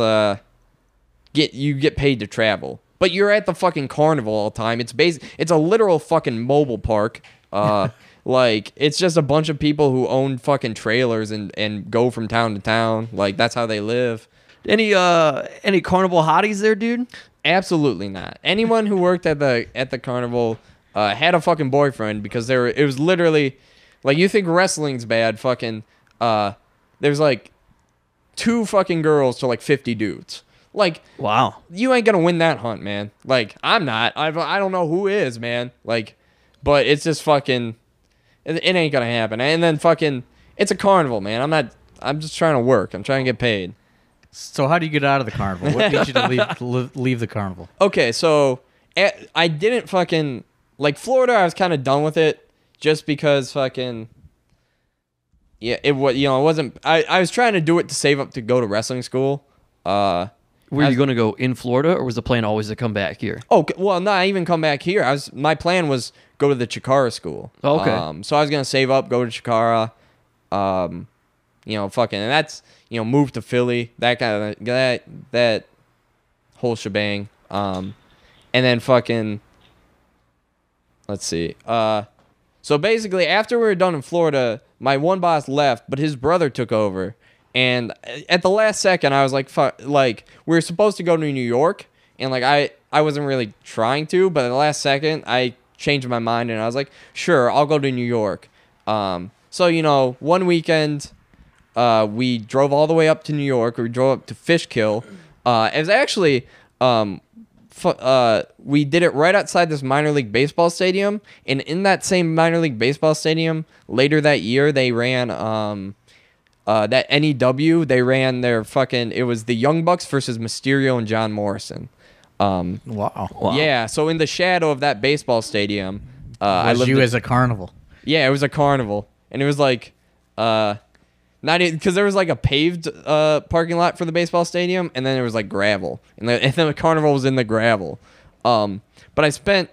you get paid to travel, but you're at the fucking carnival all the time. It's a literal fucking mobile park. Like it's just a bunch of people who own fucking trailers and go from town to town. Like that's how they live. Any carnival hotties there, dude? Absolutely not. Anyone who worked at the carnival had a fucking boyfriend, because it was literally like, you think wrestling's bad, fucking there's like 2 fucking girls to like 50 dudes. Like, wow, you ain't gonna win that hunt, man. Like, I'm not. I don't know who is, man. Like, but it's just fucking, it ain't gonna happen. And then fucking, it's a carnival, man. I'm just trying to work. I'm trying to get paid. So how do you get out of the carnival? What made you to leave the carnival? Okay, so I didn't fucking, like, Florida, I was kind of done with it just because fucking, yeah, it wasn't, I was trying to do it to save up to go to wrestling school. Were you going to go in Florida, or was the plan always to come back here? Oh, well, not even come back here. My plan was go to the Chikara school. Oh, okay. So I was going to save up, go to Chikara, fucking, and that's, move to Philly, that kind of, that whole shebang. And then fucking, let's see. So basically, after we were done in Florida, my one boss left, but his brother took over. And at the last second, I was like, fuck, like, we were supposed to go to New York, and like, I wasn't really trying to, but at the last second, I changed my mind, and I was like, sure, I'll go to New York. So, one weekend, we drove all the way up to New York. We drove up to Fishkill. It was actually, we did it right outside this minor league baseball stadium, and in that same minor league baseball stadium, later that year, they ran, that NEW, they ran their fucking, it was the Young Bucks versus Mysterio and John Morrison. Wow. Yeah, so in the shadow of that baseball stadium, I Was lived. you as a carnival? Yeah, it was a carnival, and it was like, not because there was like a paved parking lot for the baseball stadium, and then there was like gravel, and then the carnival was in the gravel. But I spent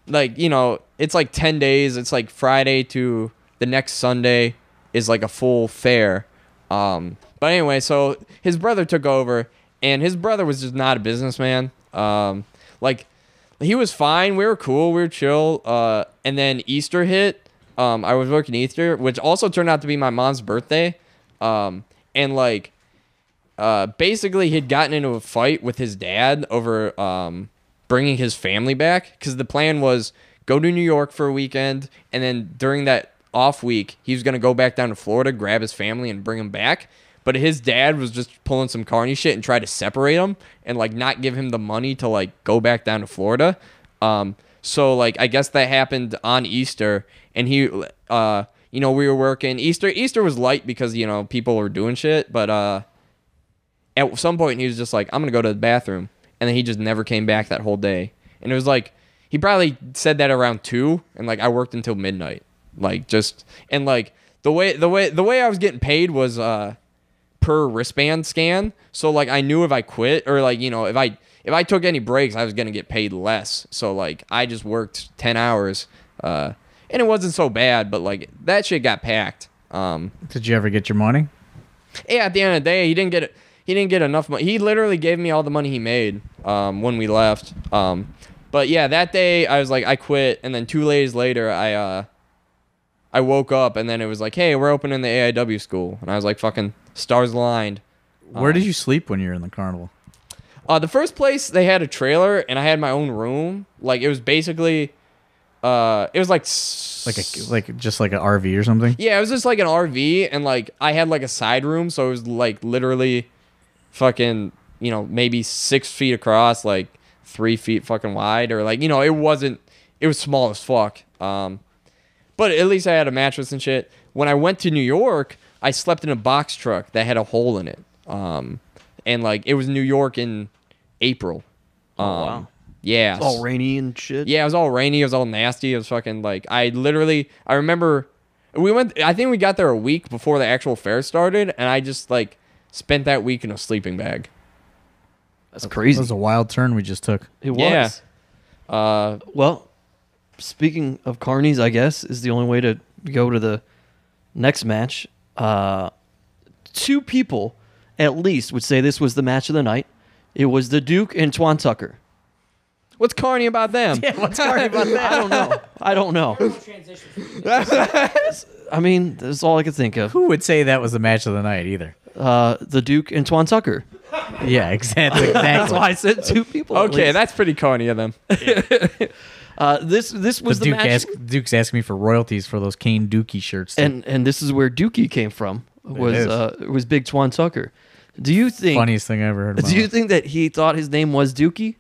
like it's like 10 days. It's like Friday to the next Sunday is like a full fair. But anyway, so his brother took over, and his brother was just not a businessman. Like he was fine. We were cool. We were chill. And then Easter hit. I was working Easter, which also turned out to be my mom's birthday. And like, basically he'd gotten into a fight with his dad over, bringing his family back. Cause the plan was go to New York for a weekend. And then during that off week, he was going to go back down to Florida, grab his family and bring him back. But his dad was just pulling some carny shit and tried to separate him and like not give him the money to like go back down to Florida. So like I guess that happened on Easter, and he, we were working Easter. Easter was light because people were doing shit, but at some point he was just like, I'm gonna go to the bathroom, and then he just never came back that whole day. And it was like he probably said that around 2, and like I worked until midnight, like just and like the way I was getting paid was per wristband scan. So like I knew if I quit or like if I took any breaks, I was gonna get paid less. So like I just worked 10 hours, and it wasn't so bad. But like that shit got packed. Did you ever get your money? Yeah, at the end of the day, he didn't get enough money. He literally gave me all the money he made when we left. But yeah, that day I was like I quit, and then 2 days later I woke up, and then it was like, hey, we're opening the AIW school, and I was like, fucking stars aligned. Where did you sleep when you were in the carnival? The first place, they had a trailer, and I had my own room. Like it was basically, it was like just like an RV or something. Yeah, it was just like an RV, and like I had like a side room, so it was like literally, fucking maybe 6 feet across, like 3 feet fucking wide, or like it was small as fuck. But at least I had a mattress and shit. When I went to New York, I slept in a box truck that had a hole in it. And like it was New York in April. Wow. Yeah. It's all rainy and shit. Yeah, it was all rainy. It was all nasty. It was fucking like I remember I think we got there a week before the actual fair started, and I just like spent that week in a sleeping bag. That's crazy. That was a wild turn we just took. It was. Yeah. Well, speaking of carnies, I guess is the only way to go to the next match. 2 people at least would say this was the match of the night. It was the Duke and Twan Tucker. What's carny about them? Yeah, what's carny about that? I don't know. I mean, that's all I could think of. Who would say that was the match of the night either? The Duke and Twan Tucker. Yeah, exactly. That's why I said 2 people. Okay, that's pretty carny of them. This was the match. Duke's asking me for royalties for those Kane Dookie shirts. And this is where Dookie came from. Was Big Twan Tucker. Do you think funniest thing I ever heard? Do you think that he thought his name was Dookie?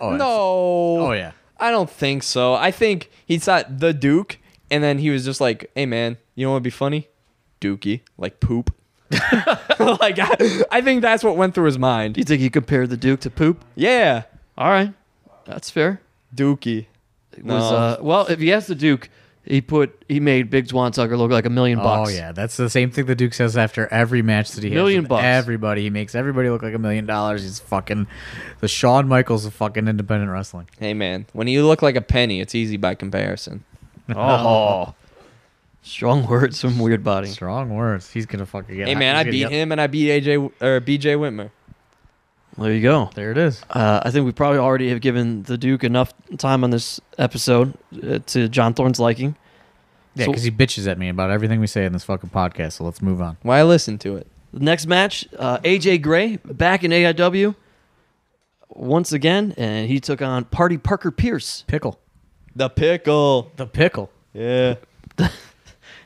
Oh, no. Oh yeah. I don't think so. I think he thought the Duke, and then he was just like, "Hey man, you know what would be funny? Dookie, like poop." Like I think that's what went through his mind. Do you think he compared the Duke to poop? Yeah. All right, that's fair. Dookie. It was, well, if he asked the Duke, he made Big Twan Tucker look like $1 million. Oh yeah, that's the same thing the Duke says after every match that he has. $1 million. Everybody, he makes everybody look like $1 million. He's fucking the Shawn Michaels of fucking independent wrestling. Hey man, when you look like a penny, it's easy by comparison. Oh, strong words from Weirdbody. Strong words. He's gonna fucking get. Hey man, I beat him and I beat BJ Whitmer. There you go. There it is. I think we probably already have given the Duke enough time on this episode to John Thorne's liking. Yeah, because he bitches at me about everything we say in this fucking podcast. So let's move on. Why listen to it? The next match, AJ Gray back in AIW once again, and he took on Party Parker Pierce. Pickle. The pickle. The pickle. Yeah.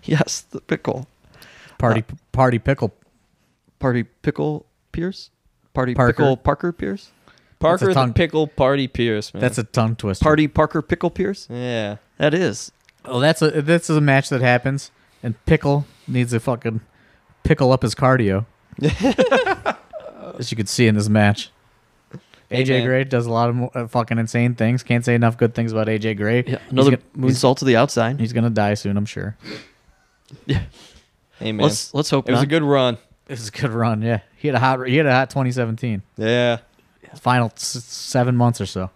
Yes, the pickle. Party pickle. Party Pickle Pierce? Party Parker. Pickle Parker Pierce? Parker the tongue- pickle party Pierce, man. That's a tongue twister. Party Parker Pickle Pierce? Yeah. That is. Oh, that's a match that happens, and Pickle needs to fucking pickle up his cardio, as you can see in this match. AJ man. Gray does a lot of fucking insane things. Can't say enough good things about AJ Gray. Yeah, another moonsault to the outside. He's gonna die soon, I'm sure. Yeah. Hey man, Let's hope it was not. a good run. This is a good run. Yeah, he had a hot 2017. Yeah, Final 7 months or so.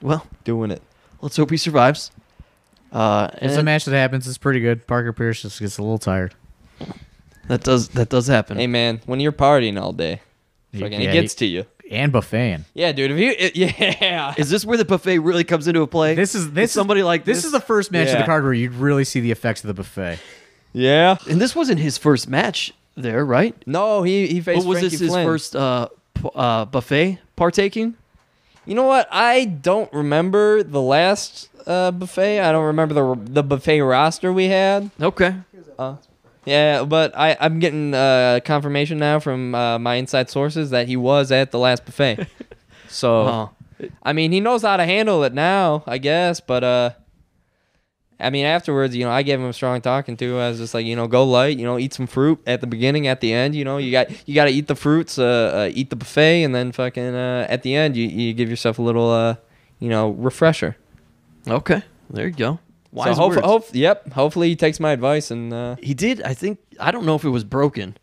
Well, doing it. let's hope he survives. It's a match that happens. It's pretty good. Parker Pierce just gets a little tired. That does happen. Hey man, when you're partying all day, fucking, it gets to you. And buffeting. Yeah, dude. Yeah. Is this where the buffet really comes into a play? This is somebody like this is the first match of Yeah. the card where you'd really see the effects of the buffet. Yeah. and this wasn't his first match there, right? No, he faced. Or was Frankie this his Flynn. first buffet partaking? You know what? I don't remember the last buffet. I don't remember the buffet roster we had. Okay. Yeah, but I'm getting confirmation now from my inside sources that he was at the last buffet. So, I mean, he knows how to handle it now, I guess. But I mean, afterwards, I gave him a strong talking to. I was just like, go light, eat some fruit at the beginning, at the end. You got to eat the fruits, eat the buffet, and then fucking at the end, you give yourself a little, refresher. Okay. There you go. So hopefully he takes my advice and He did. I don't know if it was broken,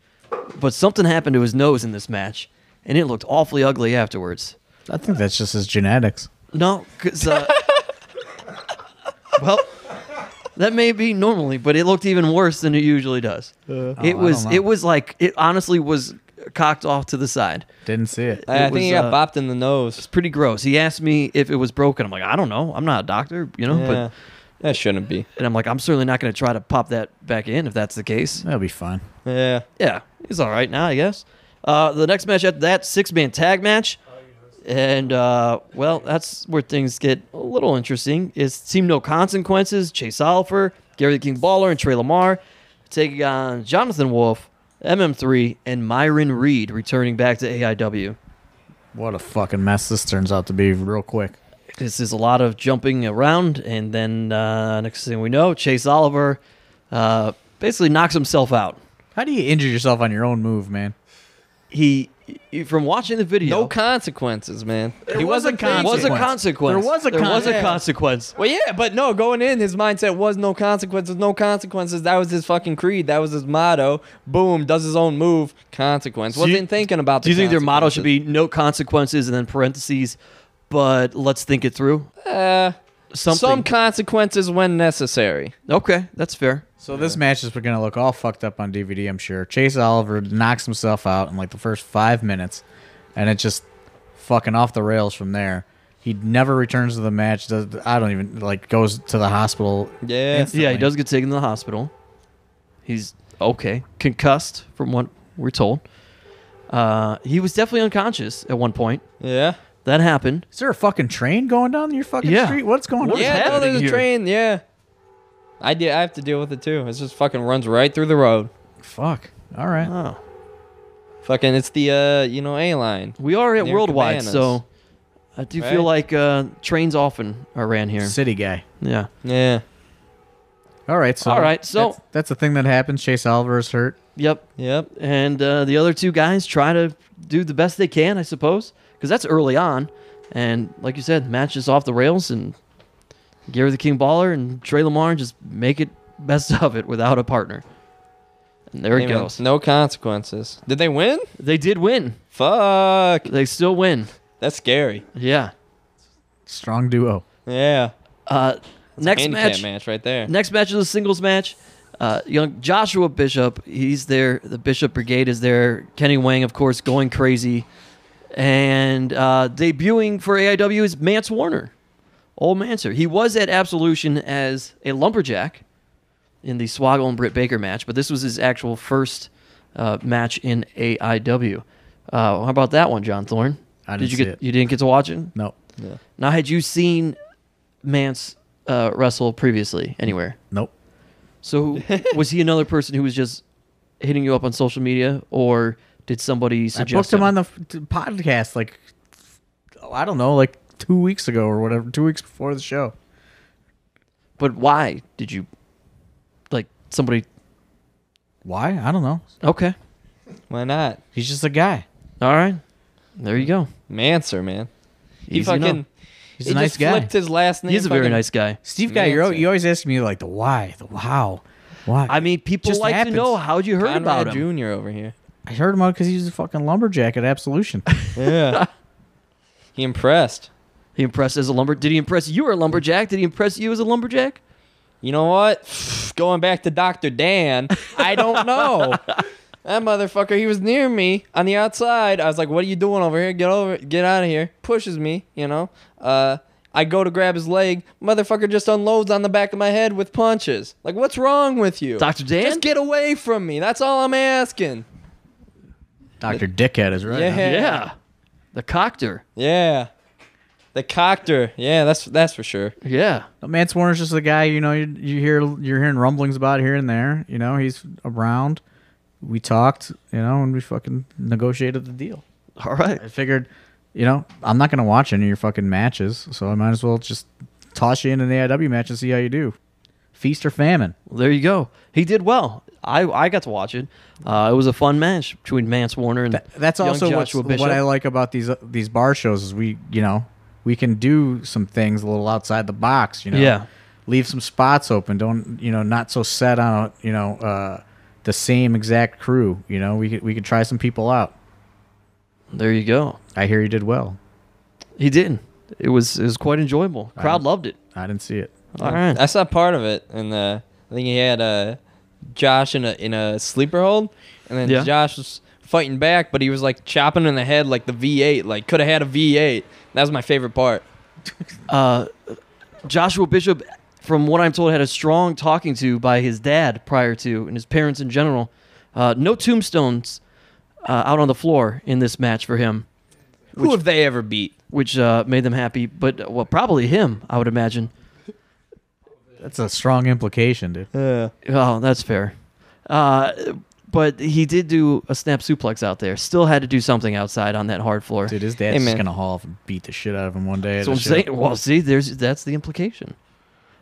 but something happened to his nose in this match, and it looked awfully ugly afterwards. I think that's just his genetics. No, because well, that may be normally, but it looked even worse than it usually does. It was. I don't know. It was like it honestly was cocked off to the side. Didn't see it. I It think he was, got bopped in the nose. It's pretty gross. He asked me if it was broken. I'm like, I don't know. I'm not a doctor, Yeah, but that shouldn't be. and I'm like, I'm certainly not going to try to pop that back in if that's the case. That'll be fine. Yeah. Yeah, he's all right now, I guess. The next match after that, 6-man tag match. And, well, that's where things get a little interesting. It's Team No Consequences, Chase Oliver, Gary the King Baller, and Trey Lamar taking on Jonathan Wolf, MM3, and Myron Reed returning back to AIW. What a fucking mess this turns out to be real quick. This is a lot of jumping around, and then next thing we know, Chase Oliver basically knocks himself out. How do you injure yourself on your own move, man? He from watching the video, No consequences, man. He wasn't there was a consequence. There was a There was a consequence. consequence. Well, yeah, but no, going in, his mindset was no consequences, no consequences. That was his fucking creed. That was his motto. Boom, does his own move, consequence. So you- Wasn't thinking about Do you think their motto should be no consequences and then parentheses, but let's think it through? Something. some consequences when necessary? Okay, that's fair. So this match is going to look all fucked up on DVD, I'm sure. Chase Oliver knocks himself out in like the first 5 minutes, and it's just fucking off the rails from there. He never returns to the match. Goes to the hospital. Yeah. instantly. Yeah, he does get taken to the hospital. He's okay, concussed from what we're told. He was definitely unconscious at one point. Yeah. That happened. Is there a fucking train going down your fucking Yeah. street? What's going on? What is Yeah, no, happening there's a here? train. Yeah. I have to deal with it too. It just fucking runs right through the road. Fuck. All right. Oh. Fucking, it's the A line. We are at Near Worldwide, Cabanas. so I do feel like trains often are ran here. City guy. Yeah. Yeah. All right. So that's the thing that happens. Chase Oliver is hurt. Yep. Yep. And the other two guys try to do the best they can, I suppose, because that's early on. And like you said, match is off the rails, and Gary the King Baller and Trey Lamar just make it best of it without a partner. And there Hey, it man, goes. no consequences. Did they win? They did win. Fuck. They still win. That's scary. Yeah. Strong duo. Yeah. Next Handicap match. right there. Next match is a singles match. Young Joshua Bishop, he's there. The Bishop Brigade is there. Kenny Wang, of course, going crazy. And debuting for AIW is Mance Warner. Old Mancer. He was at Absolution as a lumberjack in the Swoggle and Britt Baker match, but this was his actual first match in AIW. How about that one, John Thorne? I didn't see it. You didn't get to watch it? No. Yeah. Now, had you seen Mance wrestle previously anywhere? Nope. So was he another person who was just hitting you up on social media, or did somebody I suggest booked him on the podcast like 2 weeks ago or whatever. 2 weeks before the show. But why did you, somebody? Why? I don't know. Okay. Why not? He's just a guy. All right. There you go. Mancer, man. He Easy enough. fucking. He's he a nice just guy. flipped his last name. He's a very fucking- nice guy. Steve Guy, Nancy. you always ask me like the why, the how, why. I mean, people Just like happens. to know how'd you heard Conrad about him. Jr. over here. I heard him out because he was a fucking lumberjack at Absolution. Yeah. He impressed. He impressed as a lumber. Did he impress you as a lumberjack? Did he impress you as a lumberjack? You know what? Going back to Dr. Dan, I don't know. That motherfucker, he was near me on the outside. I was like, what are you doing over here? Get out of here. Pushes me, you know. I go to grab his leg. Motherfucker just unloads on the back of my head with punches. Like, what's wrong with you? Dr. Dan? Just get away from me. That's all I'm asking. Dr. Dickhead is right. Yeah. huh? Yeah. The coctor. Yeah. The coctor. Yeah, that's for sure. Yeah. Mance Warner's just a guy, you know, you're hearing rumblings about here and there. You know, he's around. We talked, you know, and we fucking negotiated the deal. All right. I figured, you know, I'm not going to watch any of your fucking matches, so I might as well just toss you in an AIW match and see how you do. Feast or famine. Well, there you go. He did well. I got to watch it. It was a fun match between Mance Warner and That's young also Joshua what Bishop. I like about these bar shows is we can do some things a little outside the box, you know. Yeah. Leave some spots open. Don't, you know, not so set on, you know, the same exact crew, you know. We could try some people out. There you go. I hear you did well. He did. It was quite enjoyable. Crowd loved it. I didn't see it. All right. I saw part of it, and I think he had Josh in a sleeper hold, and then Yeah. Josh was fighting back, but he was like chopping in the head like the V8, like could have had a V8. That was my favorite part. Joshua Bishop, from what I'm told, had a strong talking to by his dad prior to, and his parents in general. No tombstones out on the floor in this match for him, Who have they ever beat? which made them happy. But, well, probably him, I would imagine. That's a strong implication, dude. Oh, that's fair. But he did do a snap suplex out there. Still had to do something outside on that hard floor. Dude, his dad's Hey, just man. gonna haul off and beat the shit out of him one day. That's what I'm saying. Well, see, that's the implication.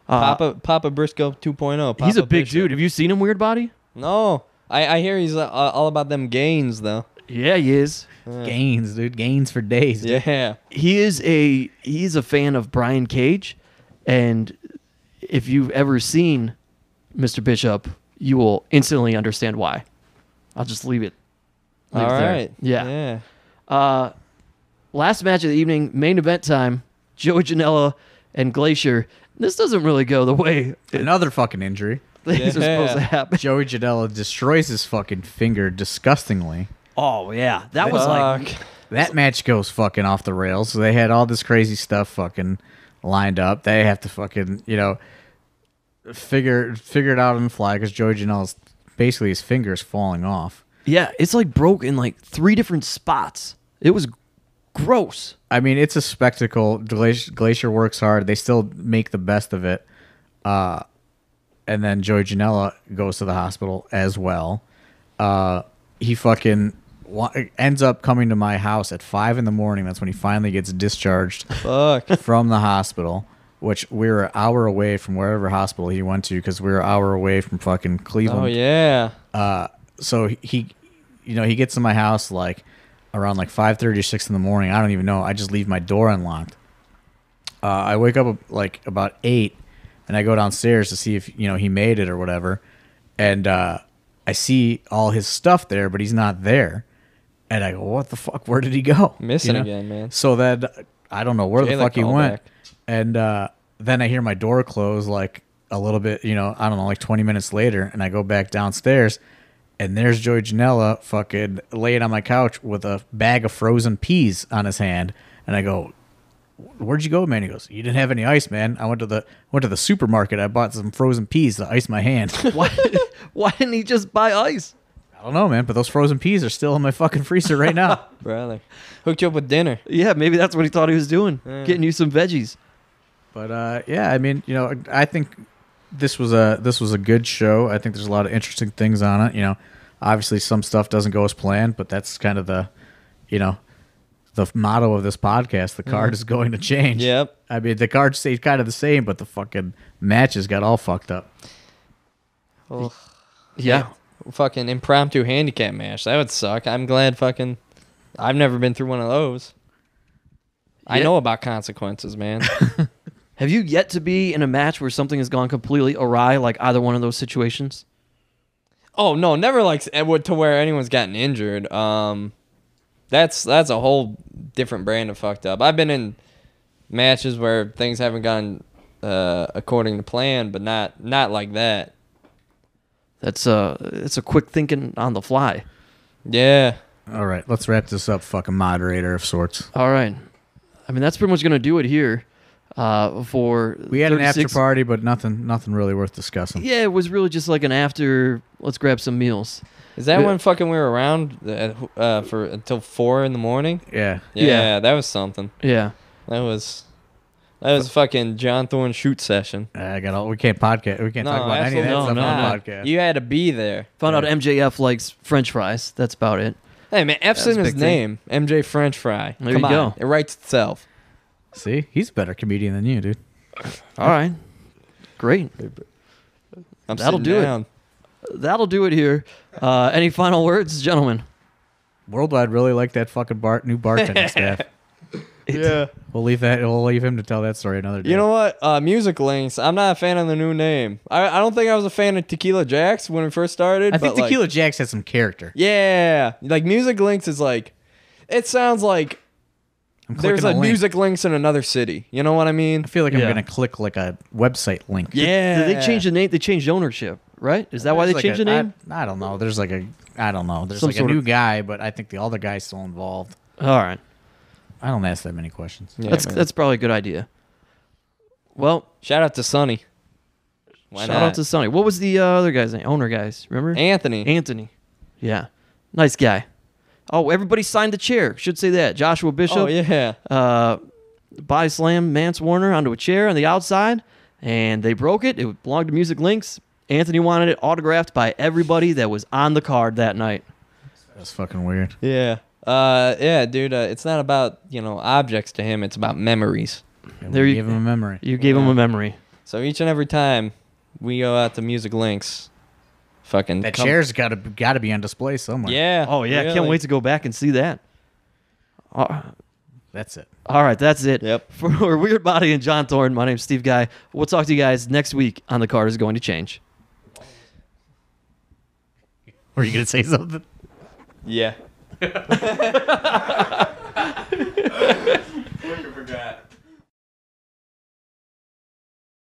Papa Briscoe 2.0. He's a Papa big Bishop. dude. Have you seen him, Weirdbody? No, I hear he's all about them gains though. Yeah, he is. Gains, dude. Gains for days. Dude. Yeah. He's a fan of Brian Cage, and if you've ever seen Mr. Bishop, you will instantly understand why. I'll just leave it. All there. right. Yeah. Yeah. Last match of the evening, main event time. Joey Janela and Glacier. This doesn't really go the way Another fucking injury. things are supposed to Yeah. happen. Joey Janela destroys his fucking finger disgustingly. Oh yeah, that was like Fuck. That match goes fucking off the rails. So they had all this crazy stuff fucking lined up. They have to fucking, you know, figure it out on the fly because Joey Janela's basically his finger's falling off. yeah, it's like broke in like 3 different spots. It was gross. I mean, it's a spectacle. Glacier works hard. They still make the best of it. And then Joey Janela goes to the hospital as well. He fucking ends up coming to my house at 5 a.m. That's when he finally gets discharged Fuck. from the hospital, which we were an hour away from wherever hospital he went to because we were an hour away from fucking Cleveland. Oh yeah. So he gets to my house like around like 5:30 or 6 in the morning. I don't even know. I just leave my door unlocked. I wake up like about 8, and I go downstairs to see if he made it or whatever. And I see all his stuff there, but he's not there. And I go, what the fuck? Where did he go? Missing again, man. So then I don't know where the Jayla fuck he called went. back. And then I hear my door close like a little bit, I don't know, like 20 minutes later. And I go back downstairs, and there's Joey Janela fucking laying on my couch with a bag of frozen peas on his hand. And I go, where'd you go, man? He goes, you didn't have any ice, man. I went to the supermarket. I bought some frozen peas to ice my hand. Why didn't he just buy ice? I don't know, man, but those frozen peas are still in my fucking freezer right now. Brother. Hooked you up with dinner. Yeah, maybe that's what he thought he was doing, getting you some veggies. But yeah, I mean, I think this was a good show. I think there's a lot of interesting things on it. Obviously some stuff doesn't go as planned, but that's kind of the motto of this podcast. The card is going to change. Yep. I mean, the card stayed kind of the same, but the fucking matches got all fucked up. Oh. Yeah. Fucking impromptu handicap match. That would suck. I'm glad I've never been through one of those. I Yeah. know about consequences, man. Have you yet to be in a match where something has gone completely awry, like either one of those situations? Oh no, never like to where anyone's gotten injured. That's a whole different brand of fucked up. I've been in matches where things haven't gone according to plan, but not like that. It's a quick thinking on the fly. Yeah. All right, let's wrap this up, fucking moderator of sorts. All right. I mean, that's pretty much going to do it here for We had an after 36 party, but nothing really worth discussing. Yeah, it was really just like an after, let's grab some meals. Is that Yeah. when fucking we were around for until 4 in the morning? Yeah. Yeah, that was something. Yeah. That was fucking John Thorne shoot session. We can't podcast. We can't No, talk about any of that absolutely stuff on not. the podcast. You had to be there. Found out MJF likes French fries. That's about it. Hey man, F's That's in a his big thing. name. MJ French Fry. There Come you on. go. It writes itself. See, he's a better comedian than you, dude. All right. Great. I'm That'll sitting do it. down. That'll do it here. Any final words, gentlemen? Worldwide really like that fucking new bartending staff. Yeah. We'll leave him to tell that story another day. You know what? Music Links. I'm not a fan of the new name. I don't think I was a fan of Tequila Jacks when we first started. I think but, like, Tequila Jacks has some character. Yeah. Like Music Links is like, it sounds like I'm there's clicking a link. Music Links in another city. You know what I mean? I feel like I'm Yeah. gonna click like a website link. Yeah. Did they change the name? They changed ownership, right? Is that why they There's changed like the name? I don't know. There's I don't know. There's Some like a sort new of- guy, but I think the other guy's still involved. All right. I don't ask that many questions. Yeah, that's man. that's probably a good idea. Well, Shout out to Sonny. Why shout not? out to Sonny. What was the other guy's name? Owner guys, remember? Anthony. Anthony. Yeah. Nice guy. Oh, everybody signed the chair. Should say that. Joshua Bishop. Oh yeah. Body slam Mance Warner onto a chair on the outside, and they broke it. It belonged to Music Links. Anthony wanted it autographed by everybody that was on the card that night. That's fucking weird. Yeah. Yeah, dude. It's not about objects to him. It's about memories. There you Give him a memory. You gave him a memory. So each and every time we go out to Music Links, fucking That chair's got to be on display somewhere. Yeah. Oh yeah, really. can't wait to go back and see that. That's it. All right, that's it. Yep. For Weirdbody and John Thorne, my name's Steve Guy. We'll talk to you guys next week on The Card Is Going to Change. Were you gonna say something? Yeah.